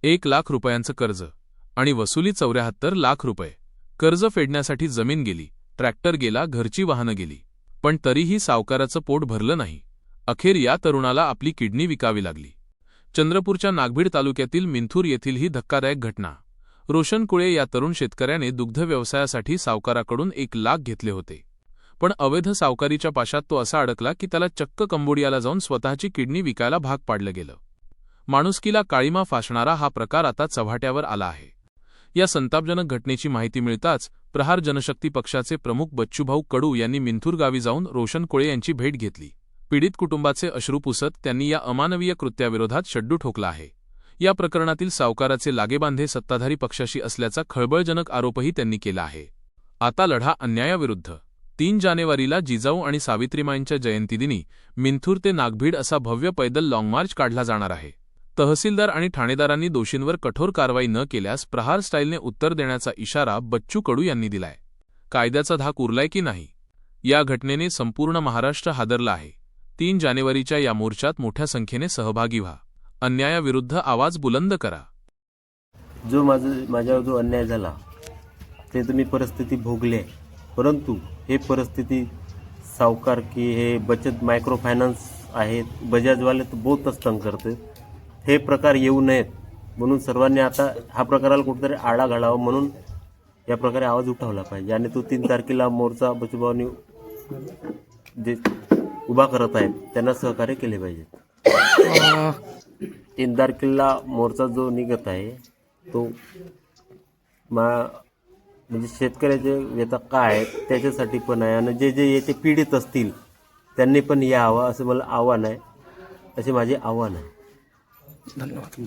1,00,000 रुपयांचं कर्ज आणि वसुली 74 लाख रुपये। कर्ज फेडण्यासाठी जमीन गेली, ट्रॅक्टर गेला, घरची वाहनं गेली, पण तरीही सावकाराचं पोट भरलं नाही। अखेर या तरुणाला आपली किडनी विकावी लागली। चंद्रपूरच्या नागभीड तालुक्यातील मिंथूर येथील ही धक्कादायक घटना। रोशन कुळे या तरुण शेतकऱ्याने दुग्ध व्यवसायासाठी सावकाराकडून 1,00,000 घेतले होते, पण अवैध सावकारीच्या पाशात तो असा अडकला की त्याला चक्क कंबोडियाला जाऊन स्वतःची किडनी विकायला भाग पाडलं गेलं। माणुसकीला काळीमा फासणारा हा प्रकार आता चव्हाट्यावर आला आहे। या संतापजनक घटनेची माहिती मिळताच प्रहार जनशक्ती पक्षाचे प्रमुख बच्चूभाऊ कडू यांनी मिंथूर गावी जाऊन रोशन कुळे यांची भेट घेतली। पीडित कुटुंबाचे अश्रू पुसत त्यांनी या अमानवीय कृत्याविरोधात शड्डू ठोकला आहे। या प्रकरणातील सावकाराचे लागेबांधे सत्ताधारी पक्षाशी असल्याचा खळबळजनक आरोपही त्यांनी केला आहे। आता लढा अन्यायाविरुद्ध। 3 जानेवारीला जिजाऊ आणि सावित्रीमाईंच्या जयंतीदिनी मिंथूर ते नागभीड असा भव्य पैदल लाँग मार्च काढला जाणार आहे। तहसीलदार आणि ठाणेदारांनी दोषींवर कठोर कारवाई न केल्यास प्रहार स्टाईलने उत्तर देण्याचा इशारा बच्चू कडू यांनी दिलाय। कायद्याचा धाक उरलाय की नाही, या घटनेने संपूर्ण महाराष्ट्र हादरला आहे। 3 जानेवारीच्या या मोर्चात मोठ्या संख्येने सहभागी व्हा, अन्यायाविरुद्ध आवाज बुलंद करा। माझ्यावर जो अन्याय झाला ते तुम्ही परिस्थिती भोगले, परंतु हे परिस्थिती सावकार की हे बचत मायक्रो फायनान्स आहेत, बजाजवाले तर बहुत तंग करते। हे प्रकार येऊ नयेत म्हणून सर्वांनी आता हा प्रकाराला कुठेतरी आळा घालावा म्हणून या प्रकारे आवाज उठवला पाहिजे। आणि तो 3 तारखेला मोर्चा बच्चूभाऊंनी जे उभा करत आहेत त्यांना सहकार्य केले पाहिजे। 3 तारखेला मोर्चा जो निघत आहे तो म्हणजे शेतकऱ्याचे व्यथा काय आहेत त्याच्यासाठी पण आहे, आणि जे येथे पीडित असतील त्यांनी पण यावं असं मला आव्हान आहे, असे माझे आव्हान आहे। धन्यवाद।